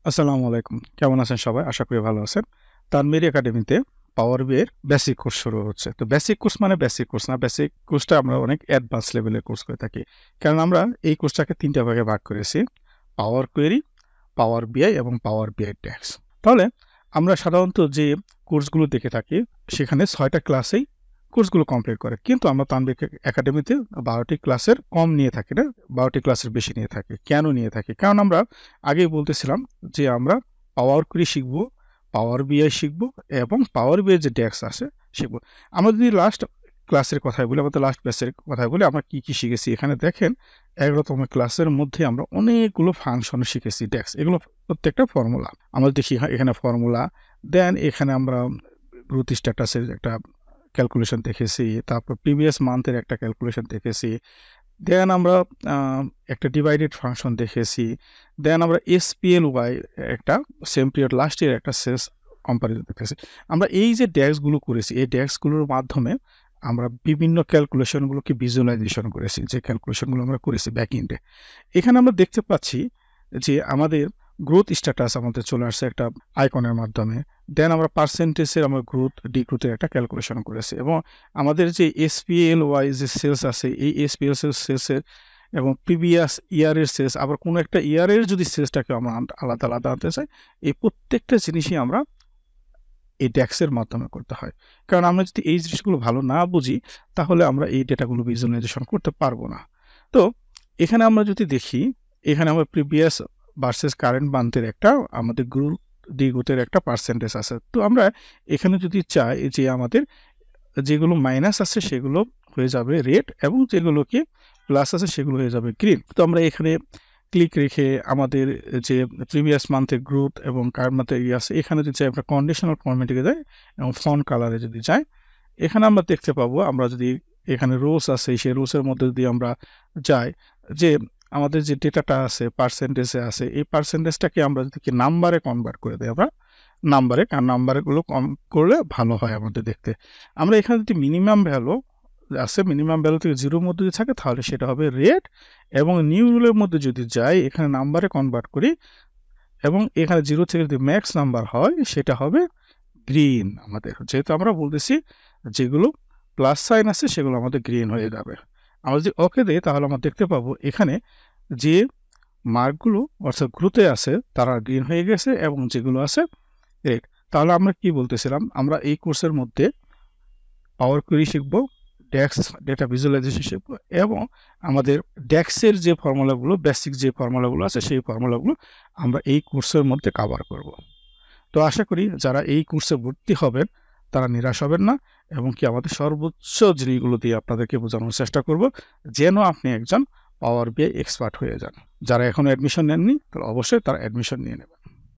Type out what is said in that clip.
আসসালামু আলাইকুম। কেমন আছেন সবাই? আশা করি ভালো আছেন। তানভীর একাডেমিতে পাওয়ার BI এর বেসিক কোর্স শুরু হচ্ছে। তো বেসিক কোর্স মানে বেসিক কোর্স না। বেসিক কোর্সটা আমরা অনেক অ্যাডভান্স লেভেলের কোর্স করে থাকি। কারণ আমরা এই কোর্সটাকে ৩ টা ভাগে ভাগ করেছি। পাওয়ার কোয়েরি, পাওয়ার BI এবং পাওয়ার BI ট্যাক্স। তাহলে আমরা সাধারণত যে কোর্সগুলো দেখে থাকি সেখানে ৬ টা ক্লাসেই কোর্সগুলো কমপ্লিট করে। কিন্তু আমরা তানভীর একাডেমিতে ১২ টি ক্লাসের কম নিয়ে থাকি না, ১২ টি ক্লাসের বেশি নিয়ে থাকি। কেন নিয়ে থাকি? কারণ আমরা আগেই বলতেছিলাম যে আমরা পাওয়ার কোয়েরি শিখব, পাওয়ার BI শিখব এবং পাওয়ার BI যে ডেস্ক আছে শিখব। আমরা যদি লাস্ট ক্লাসের কথাই বলি, আমাদের লাস্ট ব্যাচের কথাই বলি, আমরা কি শিখেছি? এখানে দেখেন ১১তম ক্লাসের মধ্যে আমরা অনেকগুলো ফাংশন শিখেছি ডেস্ক। এগুলো প্রত্যেকটা ফর্মুলা। আমরা দেখি এখানে ফর্মুলা, দেন এখানে আমরা গ্রোথ স্ট্যাটাসের একটা ক্যালকুলেশন দেখেছি, তারপর প্রিভিয়াস মান্থের একটা ক্যালকুলেশন দেখেছি। দেন আমরা একটা ডিভাইডেড ফাংশন দেখেছি। দেন আমরা SPLY একটা সেম পিরিয়ড লাস্ট ইয়ার একটা সেলস কম্পারিজন দেখেছি। আমরা এই যে ডেস্কগুলো করেছি, এই ডেস্কগুলোর মাধ্যমে আমরা বিভিন্ন ক্যালকুলেশনগুলোকে ভিজুয়ালাইজেশন করেছি, যে ক্যালকুলেশনগুলো আমরা করেছি ব্যাক এন্ডে। এখানে আমরা দেখতে পাচ্ছি যে আমাদের গ্রোথ স্ট্যাটাস আমাদের চলে আসছে একটা আইকনের মাধ্যমে। দেন আমরা পার্সেন্টেজের আমরা গ্রোথ ডিগ্রোথের একটা ক্যালকুলেশন করেছি এবং আমাদের যে SPLY যে সেলস আছে, এই SPL সেলসের এবং প্রিভিয়াস ইয়ারের সেলস, আবার কোনো একটা ইয়ারের যদি সেলসটাকে আমরা আলাদা আনতে চাই, এই প্রত্যেকটা জিনিসই আমরা এই ডেক্সের মাধ্যমে করতে হয়। কারণ আমরা যদি এই জিনিসগুলো ভালো না বুঝি, তাহলে আমরা এই ডেটাগুলো ভিজুয়ালাইজেশন করতে পারবো না। তো এখানে আমরা যদি দেখি, এখানে আমরা প্রিভিয়াস ভার্সেস কারেন্ট মান্থের একটা আমাদের গ্রোথের একটা পার্সেন্টেজ আছে। তো আমরা এখানে যদি চাই যে আমাদের যেগুলো মাইনাস আছে সেগুলো হয়ে যাবে রেড এবং যেগুলোকে প্লাস আছে সেগুলো হয়ে যাবে গ্রিন। তো আমরা এখানে ক্লিক রেখে আমাদের যে প্রিভিয়াস মান্থের গ্রোথ এবং কারেন্ট মান্থের আছে, এখানে যদি আমরা কন্ডিশনাল ফরম্যাটে যাই এবং ফন্ট কালারে যদি যাই, এখানে আমরা দেখতে পাবো, আমরা যদি এখানে রোস আছে সেই রোসের মধ্যে যদি আমরা যাই, যে আমাদের যে ডেটাটা আছে পার্সেন্টেজে আছে, এই পার্সেন্টেজটাকে আমরা যদি নাম্বারে কনভার্ট করে দিই, আমরা নাম্বারে, কারণ নাম্বারগুলো কম করলে ভালো হয় আমাদের দেখতে। আমরা এখানে যদি মিনিমাম ভ্যালু আছে, মিনিমাম ভ্যালু থেকে 0-র মধ্যে যদি থাকে তাহলে সেটা হবে রেড, এবং নিউ রুলের মধ্যে যদি যাই, এখানে নাম্বারে কনভার্ট করি এবং এখানে 0 থেকে যদি ম্যাক্স নাম্বার হয় সেটা হবে গ্রিন। আমাদের যেহেতু আমরা বলতেছি যেগুলো প্লাস সাইন আছে সেগুলো আমাদের গ্রিন হয়ে যাবে। আমরা যদি ওকে দিই তাহলে আমরা দেখতে পাবো এখানে যে মার্কগুলো অর্থাৎ গ্রুপে আছে তারা গ্রিন হয়ে গেছে এবং যেগুলো আছে রেড। তাহলে আমরা কি বলতেছিলাম, আমরা এই কোর্সের মধ্যে পাওয়ার কোয়েরি শিখব, ডেক্স ডেটা ভিজুয়ালাইজেশন শিখব এবং আমাদের ডেক্সের যে ফর্মুলাগুলো, বেসিক যে ফর্মুলাগুলো আছে সেই ফর্মুলাগুলো আমরা এই কোর্সের মধ্যে কভার করব। তো আশা করি যারা এই কোর্সে ভর্তি হবেন তারা নিরাশ হবেন না, এবং কি আমাদের সর্বোচ্চ জিনিসগুলো দিয়ে আপনাদেরকে বোঝানোর চেষ্টা করব যেন আপনি একজন পাওয়ার BI এক্সপার্ট হয়ে যান। যারা এখনো অ্যাডমিশন নেননি তারা অবশ্যই তারা অ্যাডমিশন নিয়ে নেবেন।